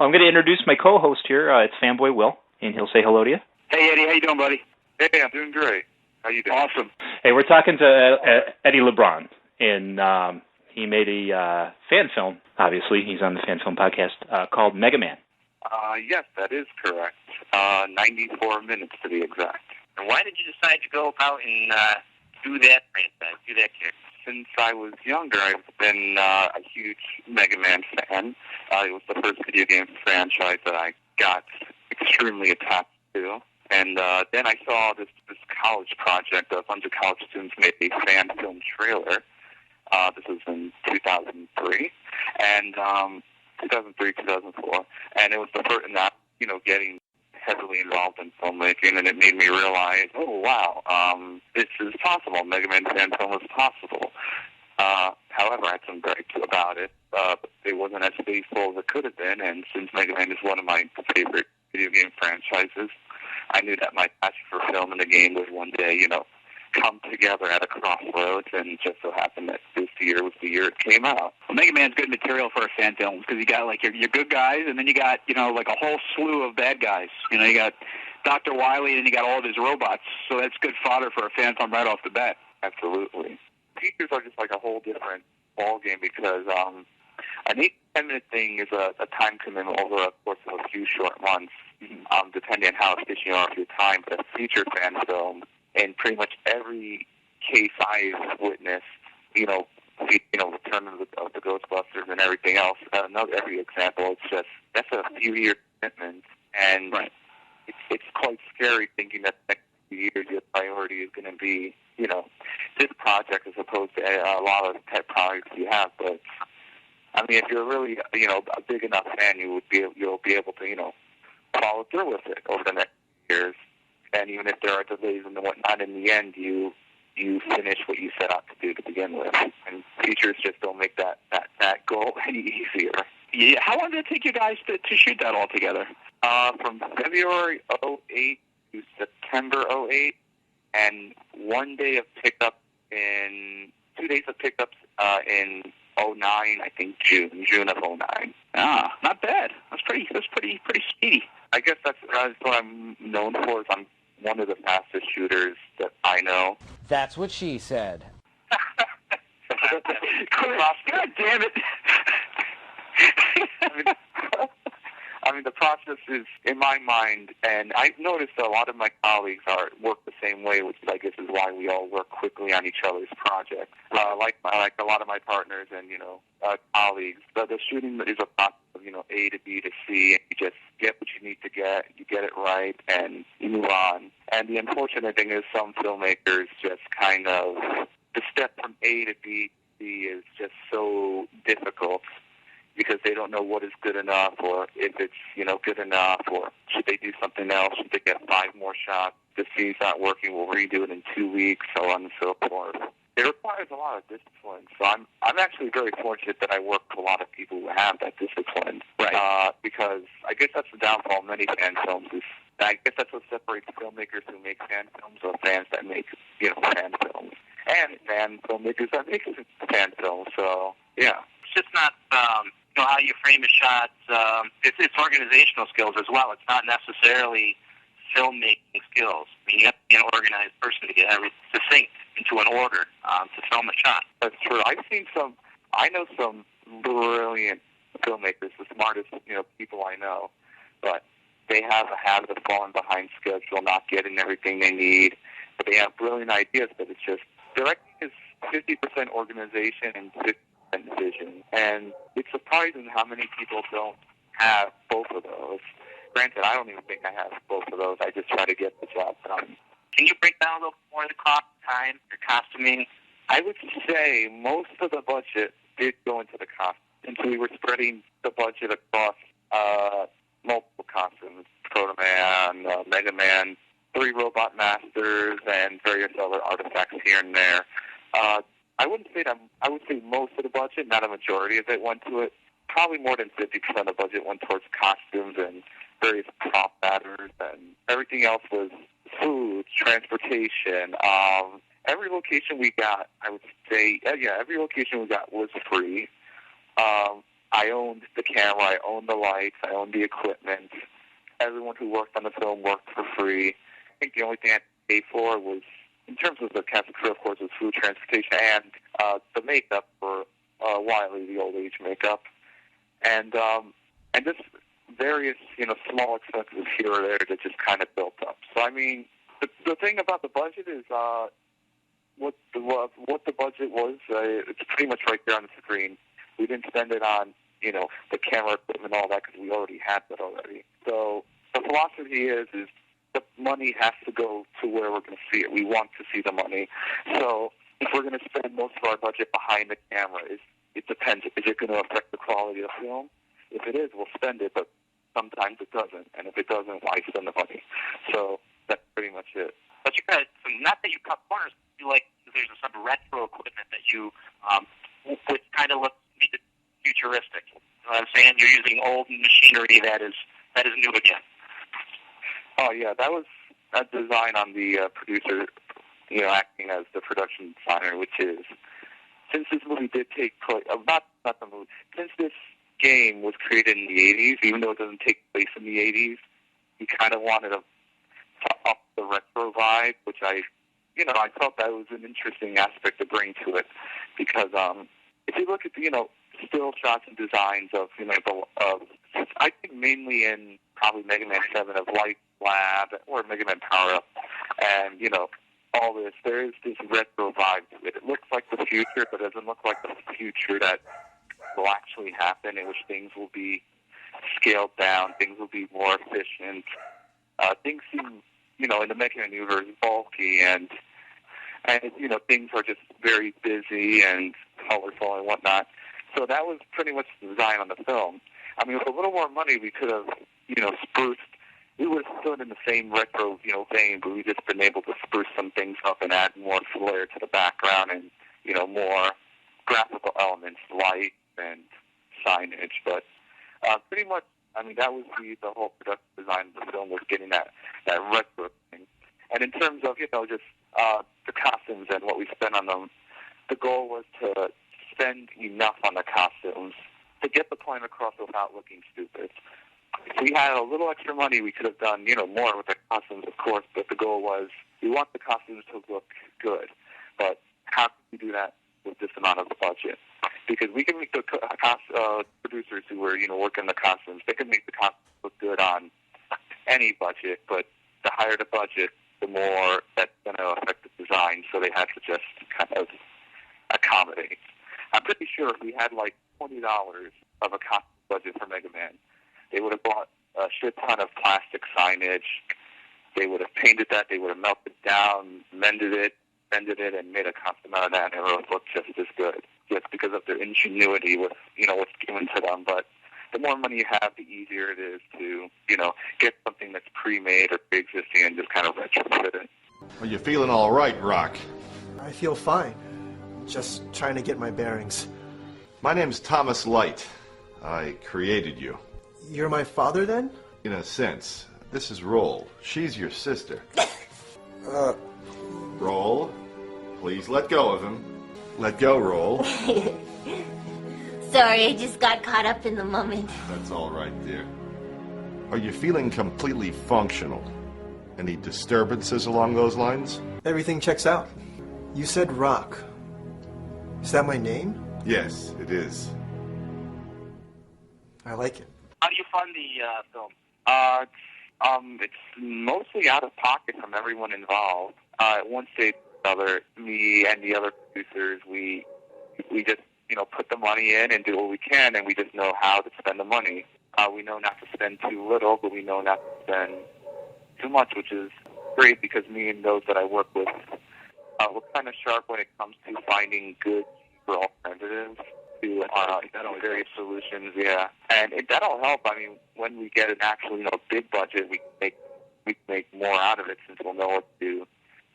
Well, I'm going to introduce my co-host here. It's Fanboy Will, and he'll say hello to you. Hey, Eddie. How you doing, buddy? Hey, I'm doing great. How you doing? Awesome. Hey, we're talking to Eddie Lebron, and he made a fan film, obviously. He's on the Fan Film Podcast, called MegaMan. Yes, that is correct. 94 minutes to be exact. And why did you decide to go out and do that franchise, do that character? Since I was younger, I've been a huge Mega Man fan. It was the first video game franchise that I got extremely attached to. And then I saw this college project. A bunch of college students made a fan film trailer. This was in 2003, and 2003, 2004. And it was the first, and that, getting heavily involved in filmmaking, and it made me realize, oh, wow, this is possible. Mega Man fan film is possible. However, I had some gripes about it. It wasn't as faithful as it could have been, and since Mega Man is one of my favorite video game franchises, I knew that my passion for film and the game would one day, come together at a crossroads, and it just so happened that this year was the year it came out. Well, Mega Man's good material for a fan film because you got your good guys, and then you got like a whole slew of bad guys. You got Dr. Wily, and you got all of his robots. So that's good fodder for a fan film right off the bat. Absolutely. Features are just like a whole different ball game because an 8 to 10 minute thing is a time commitment over a course of a few short months, depending on how efficient you are with your time. But a feature fan film, in pretty much every case I've witnessed, Return of the Ghostbusters and everything else, every example, that's a few-year commitment, and right. It's quite scary thinking that the next few years your priority is going to be, this project as opposed to a lot of pet projects you have. But I mean, if you're really, a big enough fan, you'll be able to, follow through with it over the next years. And even if there are delays and whatnot, in the end, you finish what you set out to do to begin with. And features just don't make that goal any easier. Yeah. How long did it take you guys to shoot that all together? From February 2008 to September 2008, and 2 days of pickups in 2009, I think June of 2009. Ah, not bad. That's pretty speedy. I guess that's what I'm known for. Is I'm one of the fastest shooters that I know. That's what she said. God damn it. I mean, the process is, in my mind, and I've noticed a lot of my colleagues work the same way, which I guess is why we all work quickly on each other's projects. Like a lot of my partners and, colleagues, the shooting is a process of, A to B to C, and you just get what you need to get, you get it right, and you move on. And the unfortunate thing is some filmmakers just kind of, the step from A to B is just so difficult, because they don't know what is good enough, or if it's, good enough, or should they do something else, should they get 5 more shots, the scene's not working, we'll redo it in 2 weeks, so on and so forth. It requires a lot of discipline, so I'm actually very fortunate that I work with a lot of people who have that discipline, right? Because I guess that's the downfall of many fan films, is I guess that's what separates filmmakers who make fan films or fans that make, fan films, and fan filmmakers that make fan films, so, yeah. It's just not, how you frame a shot. It's organizational skills as well. It's not necessarily filmmaking skills. I mean, you have to be an organized person to get everything succinct into an order to film a shot. That's true. I know some brilliant filmmakers, the smartest, people I know, but they have a habit of falling behind schedule, not getting everything they need. But they have brilliant ideas, but it's just, directing is 50% organization and 50% vision. And it's surprising how many people don't have both of those. Granted, I don't even think I have both of those. I just try to get the job done. Can you break down a little more the cost, time, your costuming? I would say most of the budget did go into the costume. And so we were spreading the budget across multiple costumes, Proto Man, Mega Man, 3 Robot Masters, and various other artifacts here and there. I wouldn't say that. I would say most of the budget, not a majority of it, went to it. Probably more than 50% of the budget went towards costumes and various prop matters, and everything else was food, transportation. Every location we got, I would say, every location we got was free. I owned the camera, I owned the lights, I owned the equipment. Everyone who worked on the film worked for free. I think the only thing I had to pay for was, in terms of the cast and crew, of course, was food, transportation, and the makeup for Wiley, the old age makeup, and just various, small expenses here or there that just kind of built up. So I mean, the thing about the budget is what the budget was. It's pretty much right there on the screen. We didn't spend it on the camera equipment and all that because we already had that already. So the philosophy is the money has to go to where we're going to see it. We want to see the money. So if we're going to spend most of our budget behind the camera, it depends. Is it going to affect the quality of the film? If it is, we'll spend it, but sometimes it doesn't. And if it doesn't, why spend the money? So that's pretty much it. But you guys, not that you cut corners, you like there's some retro equipment that you, which kind of looks futuristic. You know what I'm saying? You're using old machinery that is new again. Oh yeah, that was a design on the producer, acting as the production designer, which is, since this movie did take place, not the movie, since this game was created in the 80s, even though it doesn't take place in the 80s, he kind of wanted to up the retro vibe, which I felt that was an interesting aspect to bring to it, because if you look at the, still shots and designs of, I think mainly in probably MegaMan 7 of Light Lab or MegaMan Power Up, and, all this, there is this retro vibe to it. It looks like the future, but it doesn't look like the future that will actually happen, in which things will be scaled down, things will be more efficient. Things seem, in the MegaMan universe, bulky, and things are just very busy and colorful and whatnot. So that was pretty much the design on the film. I mean, with a little more money, we could have, spruced. We would have stood in the same retro, vein, but we've just been able to spruce some things up and add more flair to the background and, more graphical elements, light and signage. But pretty much, I mean, that was the whole production design of the film, was getting that retro thing. And in terms of, just the costumes and what we spent on them, the goal was to spend enough on the costumes to get the point across without looking stupid. If we had a little extra money, we could have done, more with the costumes, of course, but the goal was we want the costumes to look good. But how can we do that with this amount of the budget? Because we can make the producers who were, working the costumes, they can make the costumes look good on any budget, but the higher the budget, the more that's going to affect the design, so they had to just kind of accommodate. I'm pretty sure if we had like $20 of a costume budget for MegaMan, they would have bought a shit ton of plastic signage. They would have painted that. They would have melted down, mended it, and made a costume out of that, and it would have looked just as good, just because of their ingenuity with, what's given to them. But the more money you have, the easier it is to, get something that's pre-made or pre-existing and just kind of retrofit it. Are you feeling all right, Rock? I feel fine. Just trying to get my bearings. My name's Thomas Light. I created you. You're my father, then? In a sense. This is Roll. She's your sister. Roll, please let go of him. Let go, Roll. Sorry, I just got caught up in the moment. That's all right, dear. Are you feeling completely functional? Any disturbances along those lines? Everything checks out. You said Rock. Is that my name? Yes, it is. I like it. How do you fund the film? It's mostly out of pocket from everyone involved. At one stage or another, me and the other producers, we just, put the money in and do what we can, and we just know how to spend the money. We know not to spend too little, but we know not to spend too much, which is great because me and those that I work with, we're kind of sharp when it comes to finding good, cheaper alternatives to various solutions, yeah. And that'll help. I mean, when we get an actual, big budget, we can make more out of it since we'll know what to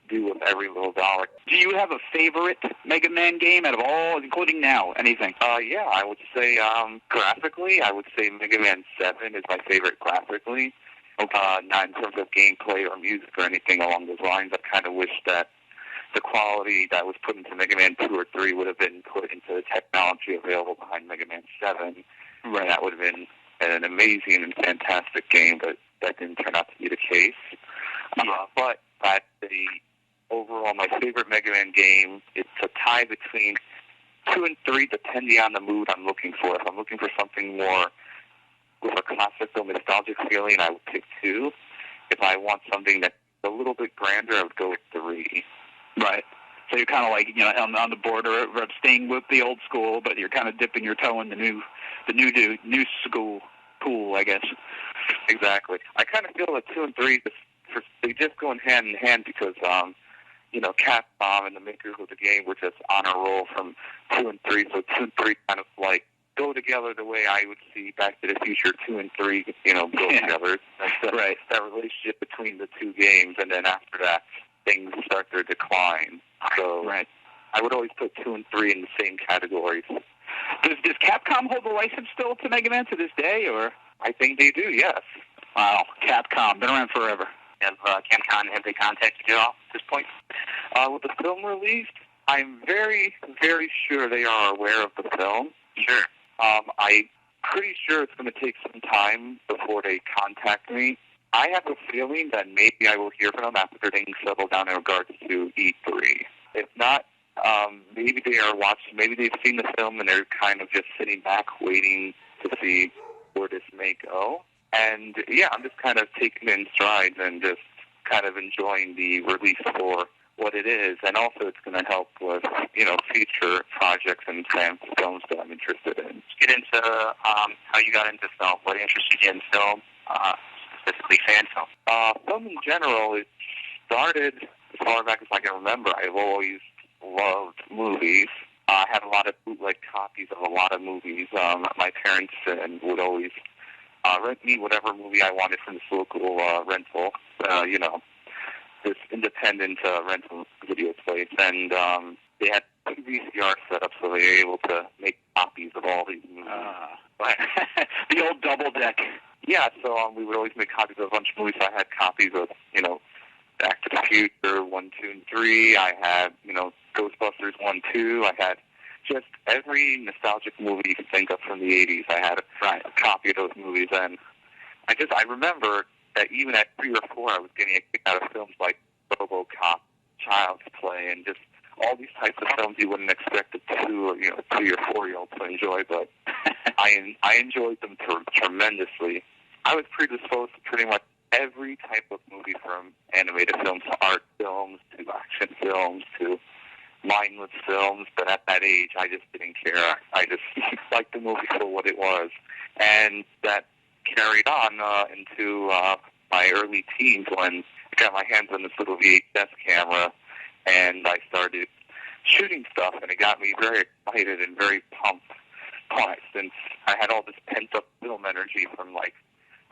do with every little dollar. Do you have a favorite Mega Man game out of all, including now? Anything? Yeah, I would say graphically, I would say Mega Man 7 is my favorite graphically. Not in terms of gameplay or music or anything along those lines. I kind of wish that the quality that was put into Mega Man 2 or 3 would have been put into the technology available behind Mega Man 7. Right. That would have been an amazing and fantastic game, but that didn't turn out to be the case. But overall, my favorite Mega Man game, it's a tie between 2 and 3, depending on the mood I'm looking for. If I'm looking for something more with a classical nostalgic feeling, I would pick 2. If I want something that's a little bit grander, I would go with 3. Right. So you're kind of like, on the border of staying with the old school, but you're kind of dipping your toe in the new school pool, I guess. Exactly. I kind of feel that 2 and 3, they just go in hand because, Capcom and the makers of the game were just on a roll from 2 and 3, so 2 and 3 kind of like go together the way I would see Back to the Future 2 and 3, go together. Right. That relationship between the 2 games, and then after that, things start their decline. So right. I would always put 2 and 3 in the same categories. Does Capcom hold the license still to Mega Man to this day, or? I think they do, yes. Wow, Capcom, been around forever. Have they contacted you all at this point? With the film release, I'm very, very sure they are aware of the film. Sure. I'm pretty sure it's going to take some time before they contact me. I have a feeling that maybe I will hear from them after things settle down in regards to E3. If not, maybe they are watching, maybe they've seen the film and they're kind of just sitting back waiting to see where this may go. And yeah, I'm just kind of taking it in strides and just kind of enjoying the release for what it is. And also it's going to help with, future projects and films that I'm interested in. Let's get into how you got into film. What interested you in film? Specifically fan film? Film in general, it started as far back as I can remember. I've always loved movies. I had a lot of bootleg copies of a lot of movies. My parents would always rent me whatever movie I wanted from this local rental, this independent rental video place. And they had two VCR set up, so they were able to make copies of all these movies. The old double deck. Yeah, so we would always make copies of a bunch of movies. So I had copies of, Back to the Future 1, 2, and 3. I had, Ghostbusters 1, 2. I had just every nostalgic movie you could think of from the 80s. I had a copy of those movies. And I remember that even at 3 or 4, I was getting a kick out of films like RoboCop, Child's Play, and just all these types of films you wouldn't expect a 2 or 4-year-old to enjoy, but I enjoyed them tremendously. I was predisposed to pretty much every type of movie, from animated films to art films to action films to mindless films, but at that age, I just didn't care. I just liked the movie for what it was. And that carried on into my early teens when I got my hands on this little VHS camera and I started shooting stuff, and it got me very excited and very pumped since I had all this pent-up film energy from like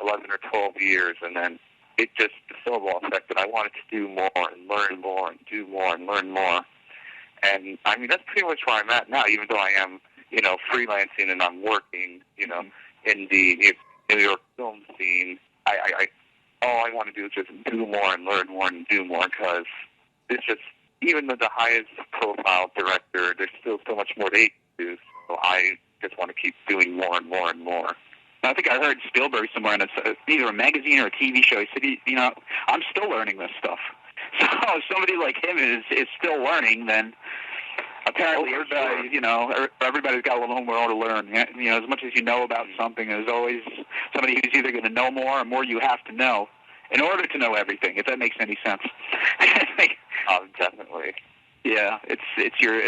11 or 12 years, and then it just, the snowball effect that I wanted to do more and learn more and do more and learn more. And I mean, that's pretty much where I'm at now, even though I am, freelancing and I'm working, in the New York film scene. All I want to do is just do more and learn more and do more, because it's just, even with the highest profile director, there's still so much more to do. So I just want to keep doing more and more and more. I think I heard Spielberg somewhere in either a magazine or a TV show. He said, I'm still learning this stuff. So if somebody like him is still learning, then apparently everybody's got a little more to learn. As much as you know about something, there's always somebody who's either going to know more or more you have to know in order to know everything, if that makes any sense. Definitely. Yeah, it's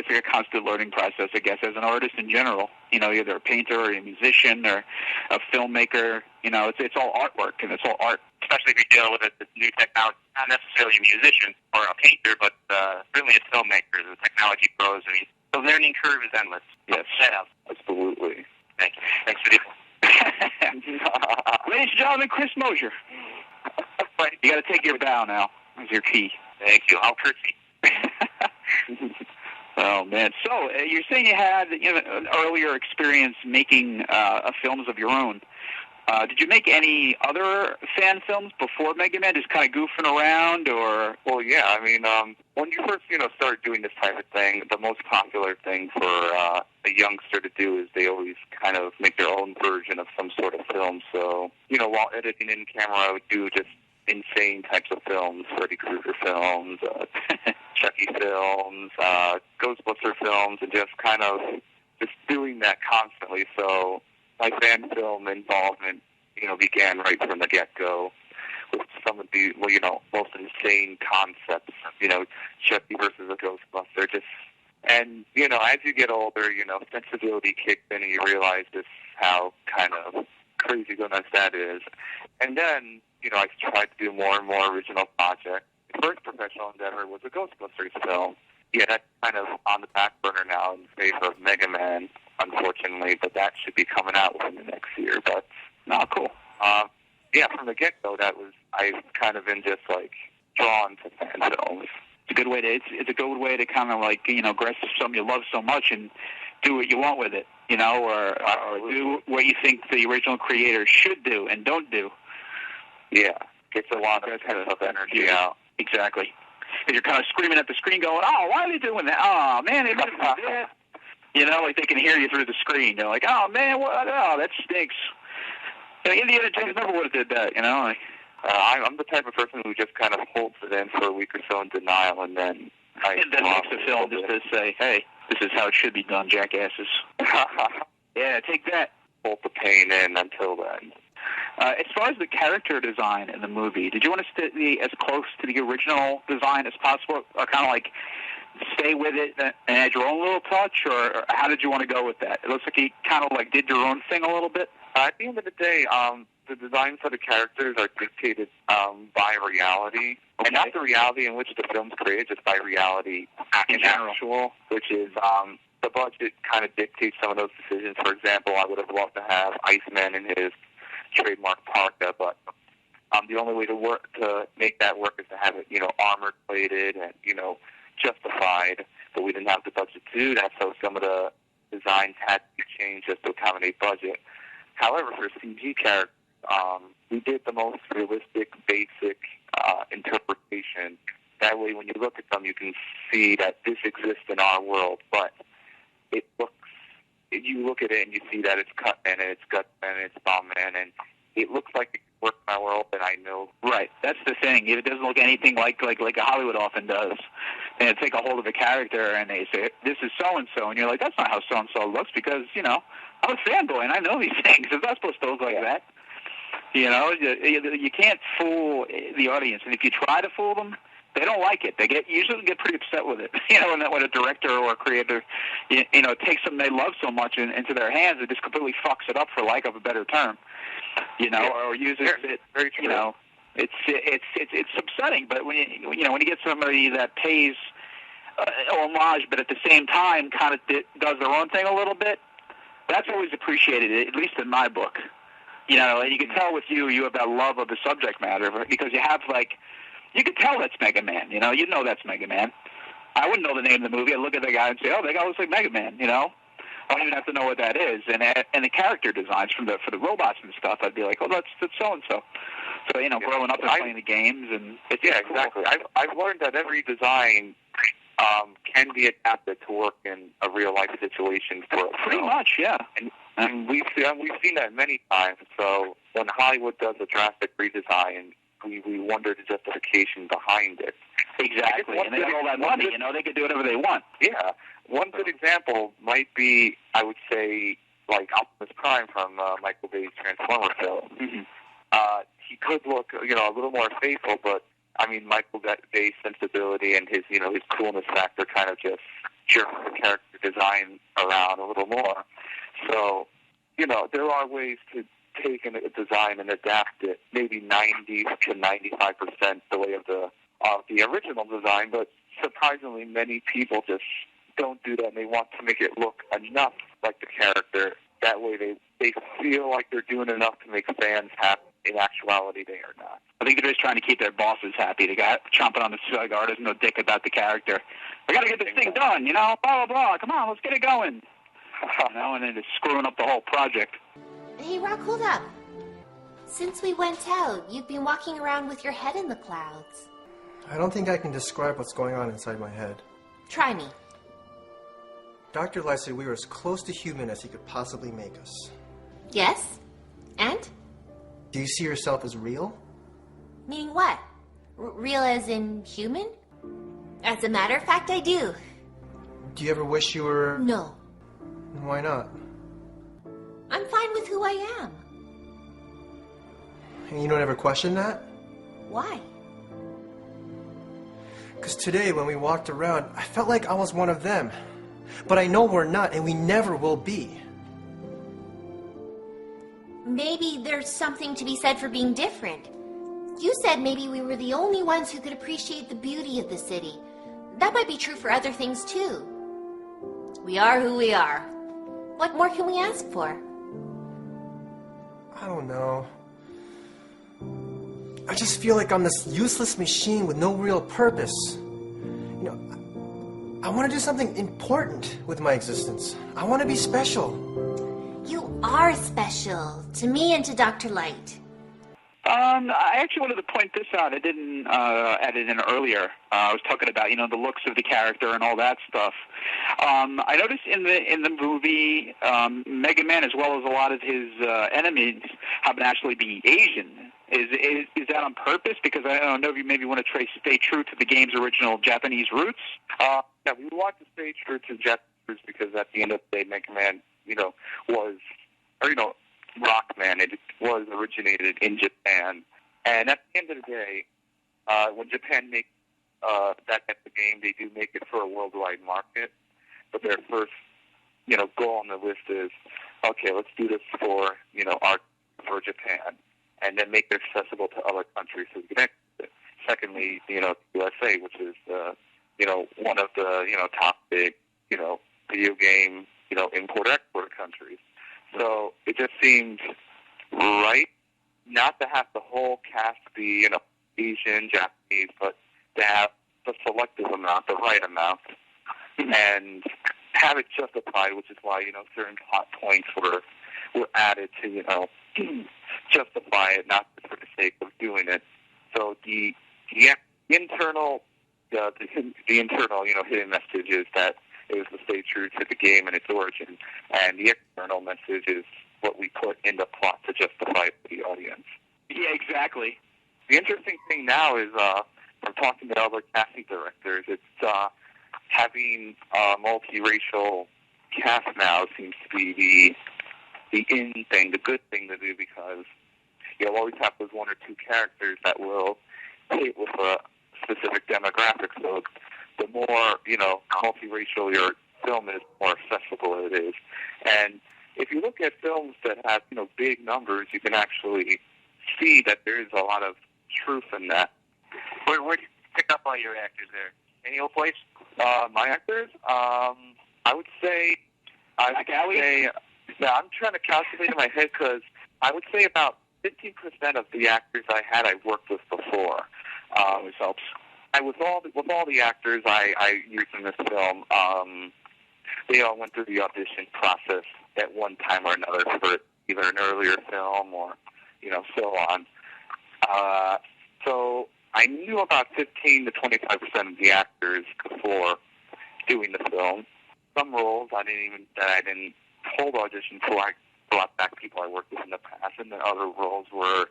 a constant learning process, I guess, as an artist in general. Either a painter or a musician or a filmmaker. It's all artwork and it's all art. Especially if you deal with the new technology, not necessarily a musician or a painter, but certainly a filmmaker, the technology pros. I mean, the learning curve is endless. Yes, absolutely. Thank you. Thanks for the. Ladies and gentlemen, Chris Mosier. You got to take your bow now. That's your key. Thank you. I'll curtsy. Oh man! So you're saying you had an earlier experience making films of your own. Did you make any other fan films before Mega Man, just kind of goofing around, or? Well, yeah. I mean, when you first, start doing this type of thing, the most popular thing for a youngster to do is they always kind of make their own version of some sort of film. So, while editing in camera, I would do just insane types of films, Freddy Krueger films, Chucky films, Ghostbuster films, and just kind of just doing that constantly. So my fan film involvement, began right from the get-go with some of the, most insane concepts, Chucky versus a Ghostbuster. And, as you get older, sensibility kicks in and you realize just how kind of crazy good that is. And then, I tried to do more and more original projects. The first professional endeavor was a Ghostbusters film. Yeah, that's kind of on the back burner now in favor of MegaMan, unfortunately, but that should be coming out within the next year. But, Cool. From the get-go, I've kind of been just, drawn to fan films. It's a good way to kind of grasp something you love so much and do what you want with it, or do what you think the original creator should do and don't do. Yeah, gets a lot of pent-up energy out. Exactly. And you're kind of screaming at the screen going, oh, why are they doing that? Oh, man, they didn't do that. They can hear you through the screen. They're like, oh, man, that stinks. Indiana Jones never would have did that, I'm the type of person who just kind of holds it in for a week or so in denial, and then makes the film just to say, hey, this is how it should be done, jackasses. Yeah, take that. Hold the pain in until then. As far as the character design in the movie, did you want to stay as close to the original design as possible, or kind of stay with it and add your own little touch, or how did you want to go with that? It looks like you kind of did your own thing a little bit. At the end of the day, the designs for the characters are dictated by reality, and not the reality in which the film's created, just by reality actual, which is the budget kind of dictates some of those decisions. For example, I would have loved to have Iceman in his trademark parka, but the only way to make that work is to have it, armor plated and, justified, but we didn't have the budget to do that, so some of the designs had to be changed just to accommodate budget. However, for CG characters, we did the most realistic, basic interpretation. That way, when you look at them, you can see that this exists in our world, but you look at it and you see that it's Cutman and it's Gutman and it's Bombman, and it looks like it works in my world, and I know. Right, that's the thing. It doesn't look anything like a Hollywood often does. And they take a hold of a character and they say, this is so-and-so, and you're like, that's not how so-and-so looks, because, I'm a fanboy and I know these things. It's not supposed to look like that. You can't fool the audience, and if you try to fool them, they don't like it. They usually get pretty upset with it. When a director or a creator, takes something they love so much into their hands, it just completely fucks it up, for lack of a better term. Or uses it. Very true. It's upsetting. But when you get somebody that pays homage, but at the same time kind of does their own thing a little bit, that's always appreciated, at least in my book. And you can tell with you have that love of the subject matter, because you have you can tell that's MegaMan. You know that's MegaMan. I wouldn't know the name of the movie. I'd look at the guy and say, oh, that guy looks like MegaMan. I don't even have to know what that is. And the character designs for the robots and stuff, I'd be like, oh, that's so and so. So growing up and playing the games, and it's cool. Exactly. I've learned that every design can be adapted to work in a real life situation for a pretty film. Much, yeah. And we've seen that many times. So when Hollywood does a drastic redesign, we wonder the justification behind it. Exactly, and they have all that money, they can do whatever they want. Yeah. One good example might be, I would say, Optimus Prime from Michael Bay's Transformer film. Mm-hmm. He could look, a little more faithful, but, Michael Bay's sensibility and his coolness factor kind of just jerks the character design around a little more. So, there are ways to take a design and adapt it, maybe 90 to 95% the way of the original design, but surprisingly many people just don't do that, and they want to make it look enough like the character. That way they feel like they're doing enough to make fans happy. In actuality, they are not. I think they're just trying to keep their bosses happy. The guy chomping on the cigar doesn't know dick about the character. I got to get this thing done, blah, blah, blah. Come on, let's get it going. And then it's screwing up the whole project. Hey, Rock, hold up. Since we went out, you've been walking around with your head in the clouds. I don't think I can describe what's going on inside my head. Try me. Dr. Light said we were as close to human as he could possibly make us. Yes? And? Do you see yourself as real? Meaning what? Real as in human? As a matter of fact, I do. Do you ever wish you were... No. Why not? I'm fine with who I am. And you don't ever question that? Why? Because today, when we walked around, I felt like I was one of them. But I know we're not, and we never will be. Maybe there's something to be said for being different. You said maybe we were the only ones who could appreciate the beauty of the city. That might be true for other things, too. We are who we are. What more can we ask for? I don't know. I just feel like I'm this useless machine with no real purpose. You know, I want to do something important with my existence. I want to be special. You are special. To me and to Dr. Light. I actually wanted to point this out. I didn't add it in earlier. I was talking about, the looks of the character and all that stuff. I noticed in the movie, MegaMan, as well as a lot of his enemies, happen to actually be Asian. Is that on purpose? Because I don't know if you maybe want to stay true to the game's original Japanese roots. Yeah, we want to stay true to Japanese roots because at the end of the day, MegaMan, Rockman, it was originated in Japan. And at the end of the day, when Japan makes that type of game, they do make it for a worldwide market. But their first, goal on the list is, okay, let's do this for Japan, and then make it accessible to other countries so we can export it. Secondly, USA, which is one of the top big video game import-export countries. So it just seemed right not to have the whole cast be Asian, Japanese, but to have the selective amount, the right amount, and have it justified, which is why certain plot points were added to justify it, not for the sake of doing it. So the internal hidden message is that it was to stay true to the game and its origin, and the external message is what we put in the plot to justify it to the audience. Yeah, exactly. The interesting thing now is, from talking to other casting directors, it's having a multiracial cast now seems to be the in thing, the good thing to do, because you'll always have those one or two characters that will hit with a specific demographic. So the more, multiracial your film is, the more accessible it is. And if you look at films that have, big numbers, you can actually see that there is a lot of truth in that. Where do you pick up all your actors there? Any old place? My actors? I would say... Yeah, I'm trying to calculate in my head because I would say about 15% of the actors I had I worked with before. Which helps. With all the actors I used in this film, they all went through the audition process at one time or another for either an earlier film or, so on. So I knew about 15 to 25% of the actors before doing the film. Some roles I didn't hold audition for. I brought back people I worked with in the past, and then other roles were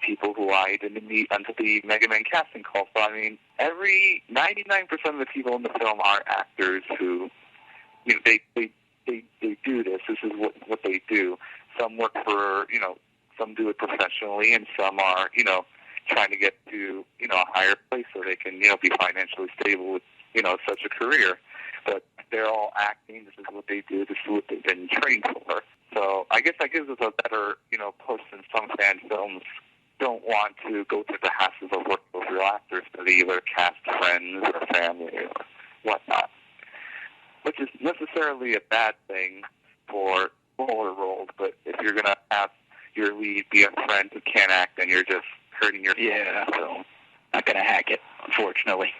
people who I didn't meet until the MegaMan casting call. So, 99% of the people in the film are actors who, they do this. This is what they do. Some work for, some do it professionally, and some are, trying to get to, a higher place so they can, be financially stable with, such a career. But they're all acting. This is what they do. This is what they've been trained for. So I guess that gives us a better, push than some fan films don't want to go through the hassles of working with real actors to either cast friends or family or whatnot, which is necessarily a bad thing for smaller roles. But if you're going to have your lead be a friend who can't act, then you're just hurting your film. Not going to hack it, unfortunately.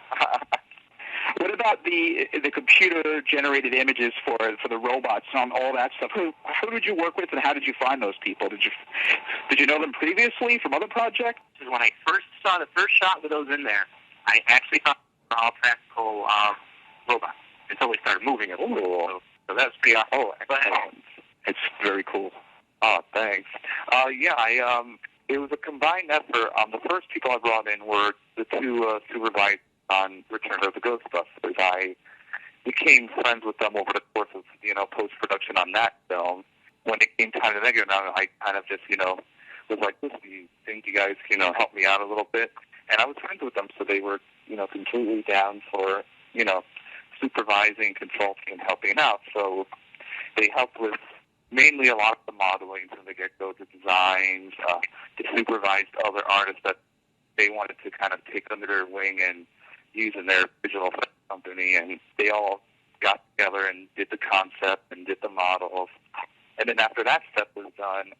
What about the computer-generated images for the robots and all that stuff? Who did you work with, and how did you find those people? Did you know them previously from other projects? When I first saw the first shot with those in there, I actually thought they were all practical robots until we started moving it. So that's pretty awesome. Oh, excellent. It's very cool. Oh, thanks. It was a combined effort. The first people I brought in were the two supervisors on Return of the Ghostbusters. I became friends with them over the course of, post-production on that film. When it came time to MegaMan, I kind of just, was like, listen, do you think you guys can, help me out a little bit? And I was friends with them, so they were, completely down for, supervising, consulting, and helping out. So they helped with mainly a lot of the modeling from the get-go, the designs, they supervised other artists that they wanted to kind of take under their wing and use in their visual effects company, and they all got together and did the concept and did the models. And then after that step was done,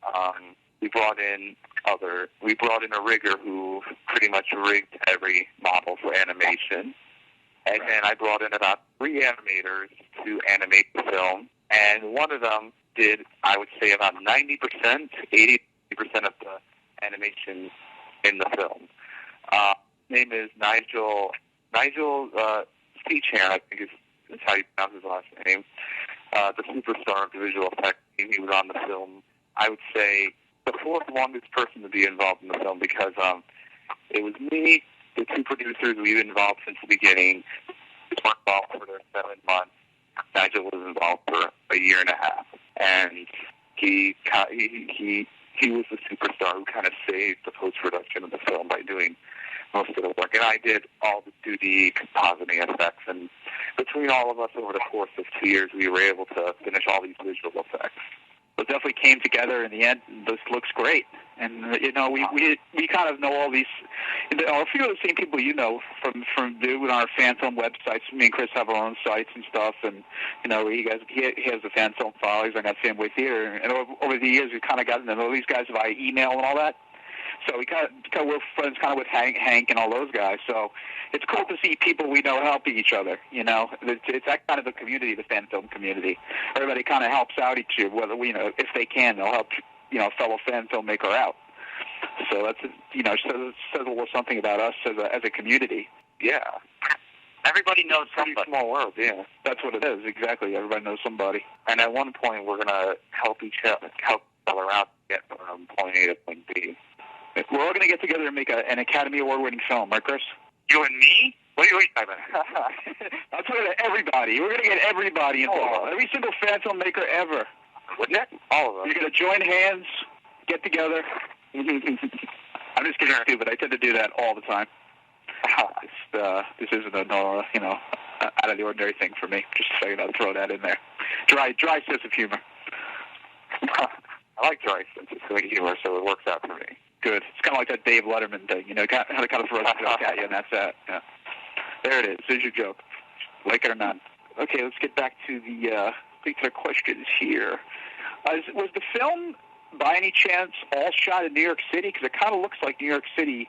we brought in a rigger who pretty much rigged every model for animation. And then I brought in about 3 animators to animate the film, and one of them did, I would say, about 90%, 80% of the animation in the film. His name is Nigel Seachan, I think is how you pronounce his last name. The superstar of the visual effects team. He was on the film. I would say the 4th longest person to be involved in the film, because it was me, the 2 producers. We've been involved since the beginning. We were involved for their 7 months. Nigel was involved for a year and a half, and he was the superstar who kind of saved the post-production of the film by doing most of the work. And I did all the 2D compositing effects, and between all of us over the course of 2 years, we were able to finish all these visual effects. It definitely came together in the end. This looks great. And, we kind of know all these, a few of the same people from doing our fan film websites. Me and Chris have our own sites and stuff, and, he has the fan film file. He's on that Fanboy Theater. And over the years, we've kind of gotten to know these guys via email and all that. So we kind of we're friends kind of with Hank and all those guys. So it's cool to see people we know helping each other. It's that kind of a community, the fan film community. Everybody kind of helps out each other. Whether if they can, they'll help a fellow fan filmmaker out. So that's says a little something about us as a community. Yeah. Everybody knows somebody. Small world, yeah. That's what it is, exactly. Everybody knows somebody. And at one point, we're gonna help each other out to get from point A to point B. We're all going to get together and make an Academy Award-winning film, right, Chris? You and me? What are you talking about? I'm talking about everybody. We're going to get everybody involved. Every single fan filmmaker ever. Wouldn't it? All of us. You're going to join hands, get together. I'm just kidding, stupid. I tend to do that all the time. This isn't an out of the ordinary thing for me. Just so you know, throw that in there. Dry sense of humor. I like dry sense of humor, so it works out for me. Good. It's kind of like that Dave Letterman thing, kind of throw a joke at you, and that's that. Yeah. There it is. There's your joke. Like it or not. Okay, let's get back to the particular questions here. Was the film, by any chance, all shot in New York City? Because it kind of looks like New York City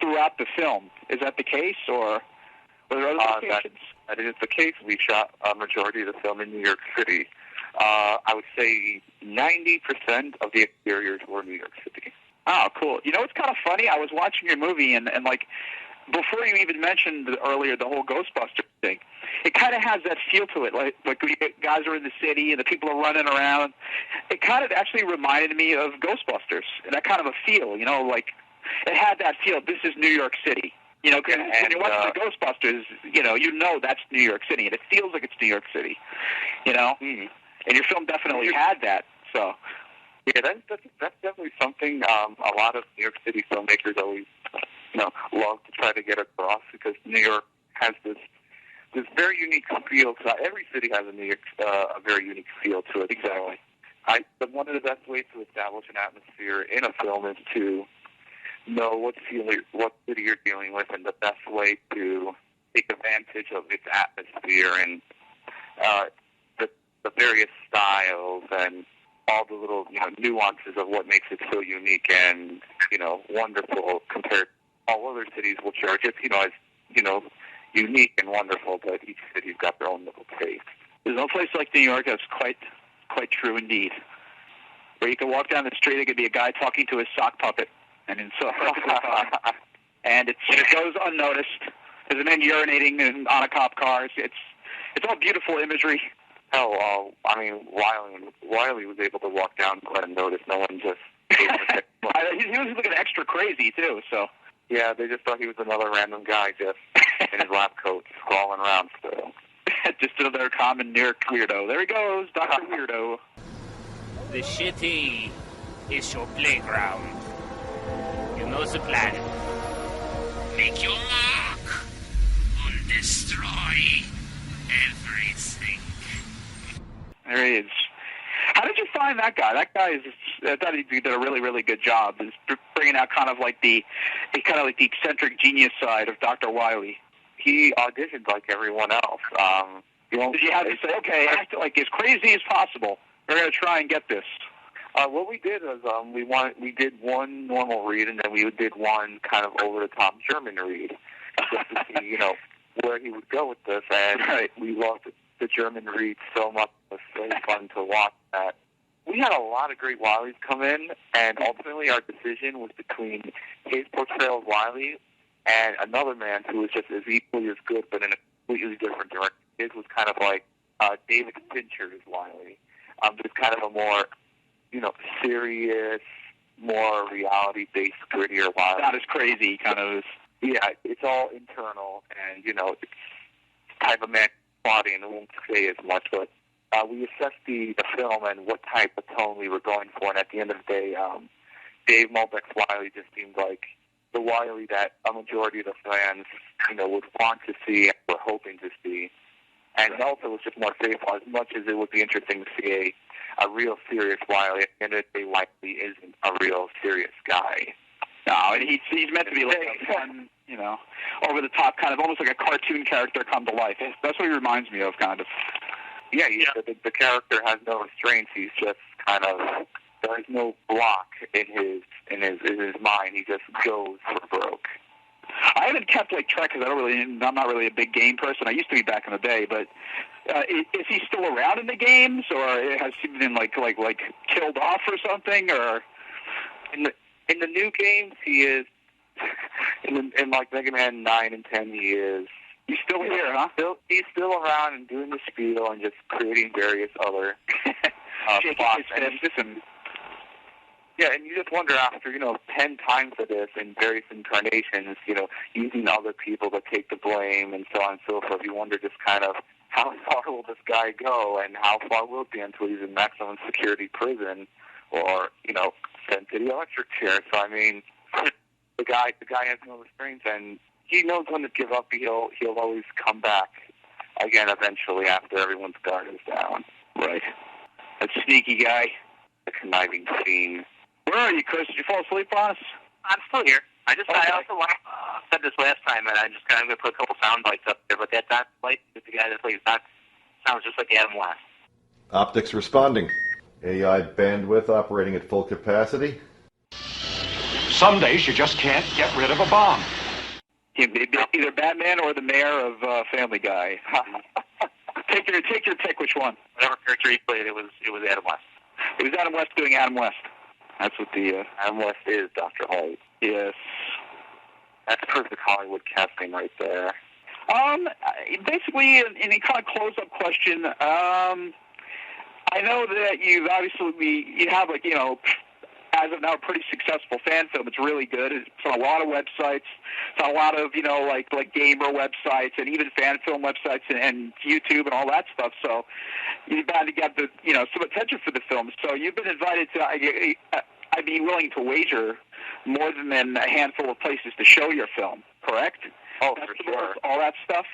throughout the film. Is that the case, or were there other locations? That is the case. We shot a majority of the film in New York City. I would say 90% of the exteriors were New York City. Oh, cool. It's kind of funny. I was watching your movie, and like, before you even mentioned earlier the whole Ghostbuster thing, it kind of has that feel to it. Like guys are in the city, and the people are running around. It kind of actually reminded me of Ghostbusters, and that kind of a feel, like, it had that feel. This is New York City. Because when you're watching the Ghostbusters, you know that's New York City, and it feels like it's New York City, And your film definitely had that, so... Yeah, that's definitely something a lot of New York City filmmakers always, love to try to get across, because New York has this very unique feel. Because every city has a very unique feel to it. Exactly. But one of the best ways to establish an atmosphere in a film is to know what city you're dealing with, and the best way to take advantage of its atmosphere and the various styles and all the little nuances of what makes it so unique and wonderful compared to all other cities, which are just as unique and wonderful, but each city's got their own little taste. There's no place like New York. That's quite true indeed. Where you can walk down the street, it could be a guy talking to his sock puppet, and and it goes unnoticed. There's a man urinating on a cop car. It's all beautiful imagery. Hell, I mean, Wiley was able to walk down unnoticed. No one just. He was looking extra crazy too. So. Yeah, they just thought he was another random guy just in his lab coat, crawling around still. Just another common New York weirdo. There he goes, Dr. Weirdo. The city is your playground. You know the plan. Make your mark and destroy everything. There he is. How did you find that guy? That guy I thought he did a really, really good job. Is bringing out kind of like the eccentric genius side of Dr. Wiley. He auditioned like everyone else. Did you have to say, okay, act like as crazy as possible? We're going to try and get this. What we did was we did one normal read, and then we did one kind of over-the-top German read, just to see, where he would go with this. And we loved the German read so much. It was so fun to watch that. We had a lot of great Wileys come in, and ultimately our decision was between his portrayal of Wiley and another man who was just as equally as good, but in a completely different direction. His was kind of like David Fincher's Wiley. Just kind of a more, serious, more reality-based, grittier Wiley. Not as crazy, kind of. Yeah, it's all internal, and, it's type of man body, and I won't say as much, but we assessed the film and what type of tone we were going for, and at the end of the day, Dave Malbeck's Wiley just seemed like the Wiley that a majority of the fans, would want to see and were hoping to see. And also, it was just more faithful. As much as it would be interesting to see a real serious Wiley, at the end of the day, Wiley isn't a real serious guy. No, and he's meant to be like a fun, over the top, kind of almost like a cartoon character come to life. That's what he reminds me of, kind of. Yeah, the character has no restraints. He's just kind of, there's no block in his mind. He just goes for broke. I haven't kept track because I'm not really a big game person. I used to be back in the day, but is he still around in the games, or has he been like killed off or something? Or in the new games, he is. In MegaMan 9 and 10, he is. He's still here, huh? He's still around and doing the spiel and just creating various other plots. And you just wonder after, 10 times of this in various incarnations, using other people to take the blame and so on and so forth, you wonder just kind of how far will this guy go and how far will it be until he's in maximum security prison or, sent to the electric chair. So, I mean, the guy has no restraints and he knows when to give up. He'll always come back again eventually after everyone's guard is down. Right. A sneaky guy. The conniving fiend. Where are you, Chris? Did you fall asleep on us? I'm still here. I also said this last time, and I just kind of going to put a couple sound bites up there, but that Doc Light is the guy that plays Doc. Sounds just like Adam West. Optics responding. AI bandwidth operating at full capacity. Some days you just can't get rid of a bomb. Either Batman or the mayor of Family Guy. Take your pick. Which one? Whatever character he played, it was Adam West. It was Adam West doing Adam West. That's what the Adam West is, Dr. Holt. Yes. That's perfect Hollywood casting right there. Basically, in a kind of close-up question, I know that you have as of now, a pretty successful fan film. It's really good. It's on a lot of websites. It's on a lot of, like gamer websites and even fan film websites and YouTube and all that stuff. So you've got to get some attention for the film. So you've been invited to, I'd be willing to wager more than a handful of places to show your film, correct? Oh, for sure. All that stuff?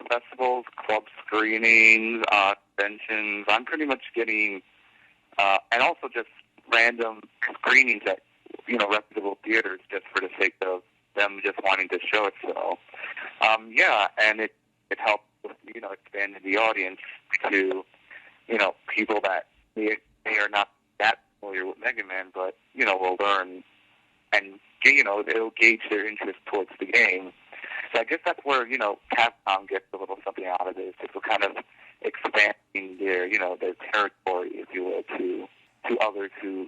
Festivals, club screenings, conventions. I'm pretty much getting, and also just random screenings at, reputable theaters just for the sake of them just wanting to show it. So, and it helps with, expanding the audience to, people that they are not that familiar with MegaMan, but, will learn and, it'll gauge their interest towards the game. So I guess that's where, Capcom gets a little something out of this. It's kind of expanding their territory, if you will, to others who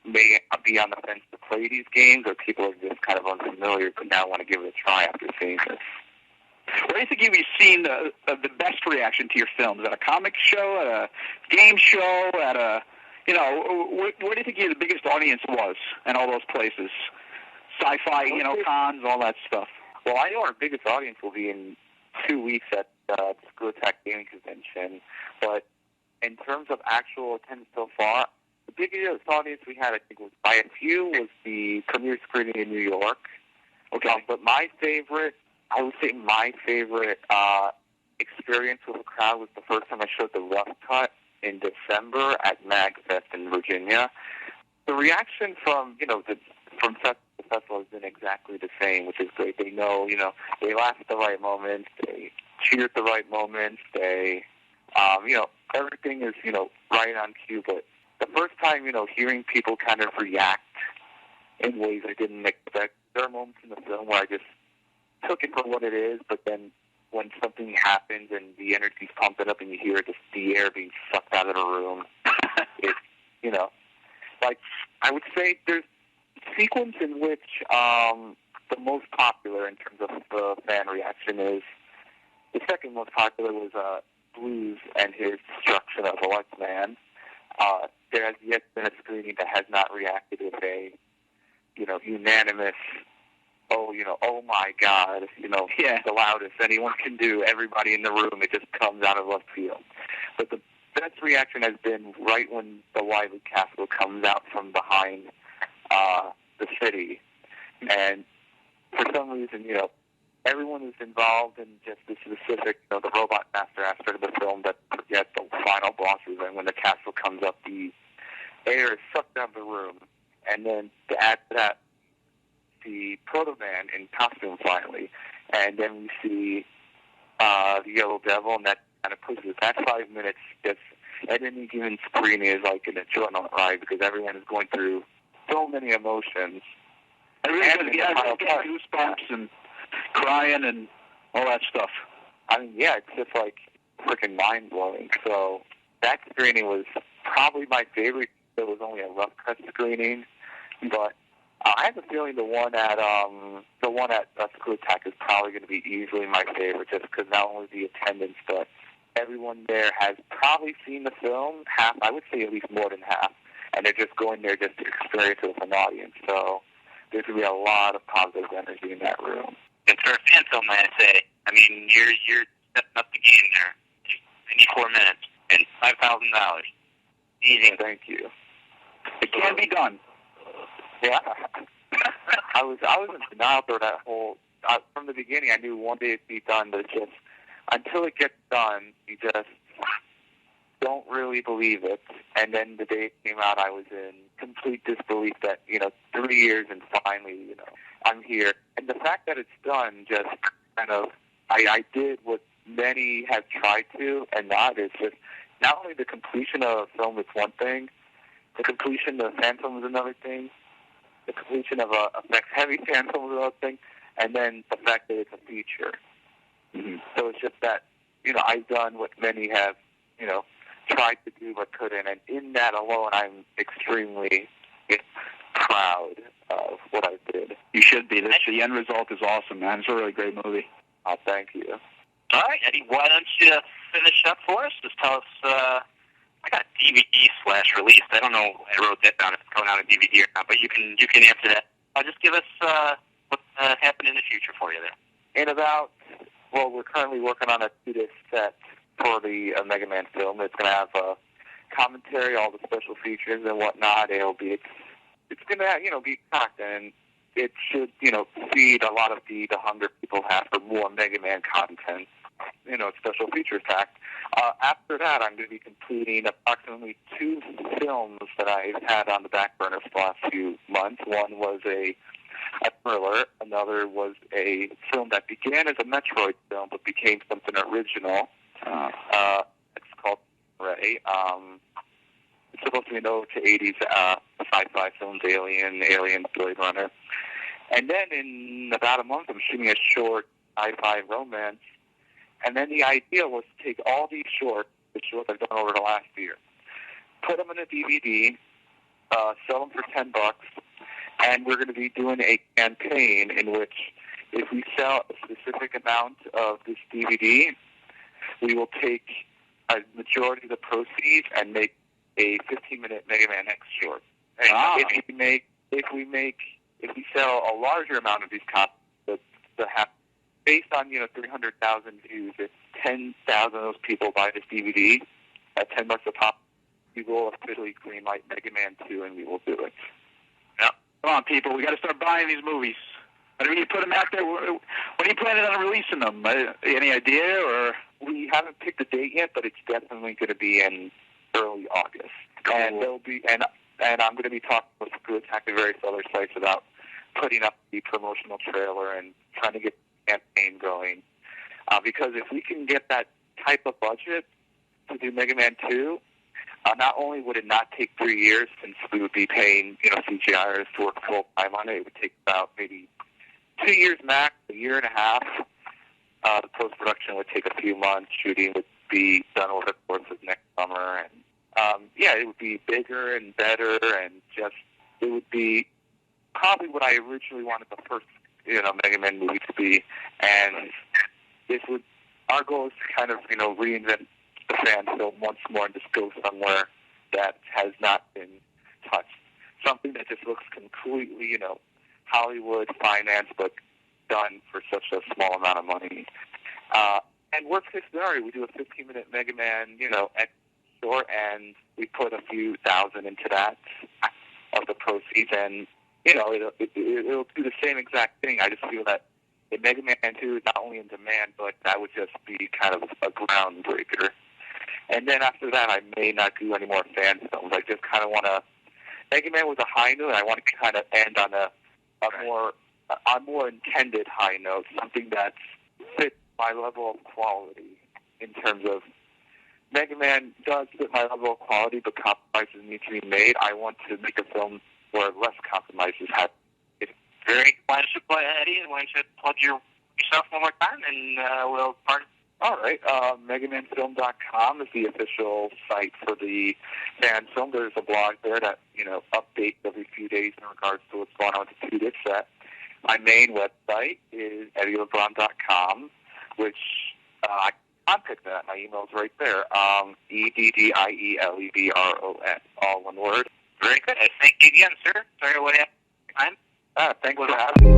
may be on the fence to play these games, or people are just kind of unfamiliar but now want to give it a try after seeing this. Where do you think you've seen the best reaction to your films? At a comic show, at a game show, at a, where do you think the biggest audience was in all those places? Sci-fi, cons, all that stuff. Well, I know our biggest audience will be in 2 weeks at the School Attack Gaming Convention, but in terms of actual attendance so far, the biggest audience we had, I think, was by a few, was the premiere screening in New York. Okay. But my favorite experience with the crowd was the first time I showed the rough cut in December at MagFest in Virginia. The reaction from festival to festival has been exactly the same, which is great. They know, they laugh at the right moments, they cheer at the right moments, they, everything is, right on cue. But the first time, hearing people kind of react in ways I didn't expect, there are moments in the film where I just took it for what it is, but then when something happens and the energy's pumping up and you hear just the air being sucked out of the room, it's, I would say there's a sequence in which the most popular in terms of the fan reaction is, the second most popular was Blues and his destruction of Electman. There has yet been a screening that has not reacted with a, unanimous, oh my God, the loudest anyone can do, everybody in the room, it just comes out of left field. But the best reaction has been right when the Wily Castle comes out from behind the city. And for some reason, everyone who's involved in just the specific, the robot master aspect of the film that forget the final bosses, and when the castle comes up, the air is sucked out of the room. And then to add to that, the Proto-Man in costume finally, and then we see the Yellow Devil, and that kind of pushes that 5 minutes. Just at any given screening is like an adrenaline ride because everyone is going through so many emotions. Everyone's getting goosebumps and crying and all that stuff. I mean, yeah, it's just like freaking mind blowing. So that screening was probably my favorite. It was only a rough cut screening, but I have a feeling the one at School Attack is probably going to be easily my favorite, just because not only the attendance, but everyone there has probably seen the film. Half, I would say at least more than half, and they're just going there just to experience it with an audience. So there's going to be a lot of positive energy in that room. And for a fan film, I'd say, I mean, you're stepping up the game there. I need 4 minutes and $5,000. Easy. Thank you. It can be done. Yeah, I was in denial for that whole. From the beginning, I knew one day it'd be done, but it's just until it gets done, you just don't really believe it. And then the day it came out, I was in complete disbelief that 3 years and finally I'm here. And the fact that it's done just kind of I did what many have tried to, and not is just not only the completion of a film is one thing, the completion of a fan film is another thing. The completion of a effects-heavy fan film is another thing, and then the fact that it's a feature. Mm-hmm. So it's just that, I've done what many have, tried to do but couldn't, and in that alone, I'm extremely proud of what I did. You should be. The end result is awesome, man. It's a really great movie. Thank you. All right, Eddie, why don't you finish up for us? Just tell us... I got DVD/release. I don't know. I wrote that down if it's coming out on DVD or not, but you can answer that. Just give us what's happening in the future for you there. We're currently working on a 2-disc set for the MegaMan film. It's going to have a commentary, all the special features and whatnot. It's going to be packed, and it should feed a lot of the hunger people have for more MegaMan content. Special features packed. After that, I'm going to be completing approximately 2 films that I've had on the back burner for the last few months. One was a thriller. Another was a film that began as a Metroid film but became something original. It's called Ray. It's supposed to be an ode to 80s sci-fi films, Alien, Blade Runner. And then in about a month, I'm shooting a short sci-fi romance. And then the idea was to take all these shorts, the shorts I've done over the last year, put them in a DVD, sell them for $10, and we're going to be doing a campaign in which if we sell a specific amount of this DVD, we will take a majority of the proceeds and make a 15-minute Mega Man X short. And if we sell a larger amount of these copies, based on 300,000 views, if 10,000 of those people buy this DVD at $10 a pop, we will officially greenlight Mega Man 2, and we will do it. Yeah. Come on, people, we got to start buying these movies. When do you put them out there? When are you planning on releasing them? Any idea? Or we haven't picked a date yet, but it's definitely going to be in early August. Cool. And there'll be and I'm going to be talking with Screw Attack and various other sites about putting up the promotional trailer and trying to get the campaign going. Because if we can get that type of budget to do Mega Man 2, not only would it not take 3 years, since we would be paying CGIers to work full time on it, it would take about maybe 2 years max, a year and a half. The post-production would take a few months. Shooting would be done over the course of next summer. And, it would be bigger and better, and it would be probably what I originally wanted the first, Mega Man movie to be. And our goal is to kind of, reinvent the fan film once more and just go somewhere that has not been touched. Something that just looks completely, Hollywood financed, but done for such a small amount of money. And worst case scenario, we do a 15-minute Mega Man, X short, and we put a few thousand into that of the proceeds, and it'll do the same exact thing. I just feel that the Mega Man 2 is not only in demand, but that would just be kind of a groundbreaker. And then after that, I may not do any more fan films. I just kind of want to. Mega Man was a high note. I want to kind of end on a more intended high note, something that fits my level of quality in terms of Mega Man does fit my level of quality, but compromises need to be made. I want to make a film where less compromises happen. Very. Why don't you play Eddie, and why don't you plug yourself one more time, and we'll part. All right. MegaManFilm.com is the official site for the fan film. There's a blog there that updates every few days in regards to what's going on with the 2-disc set. My main website is EddieLebron.com, which I contact me at. My email's right there. EDDIELEBRON, all one word. Very good. Thank you again, sir. Sorry what happened. Thanks for having me.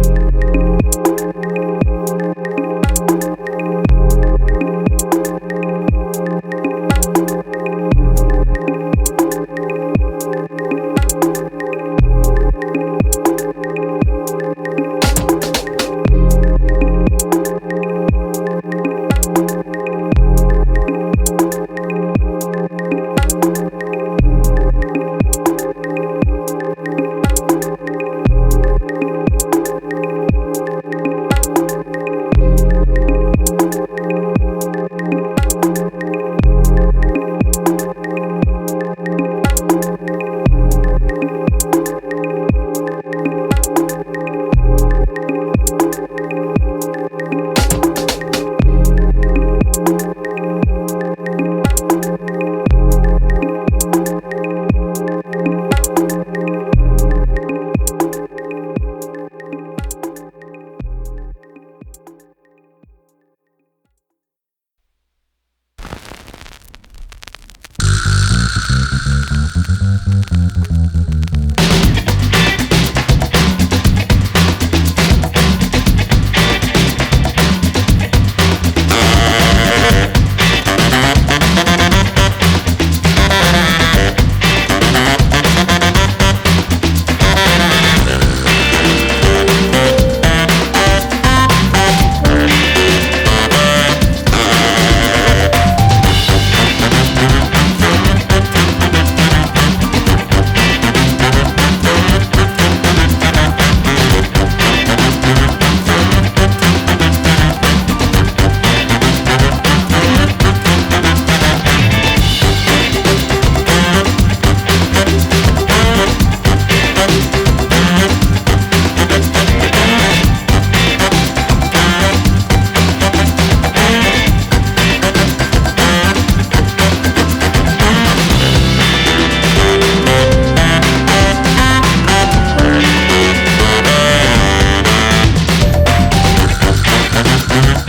Bye.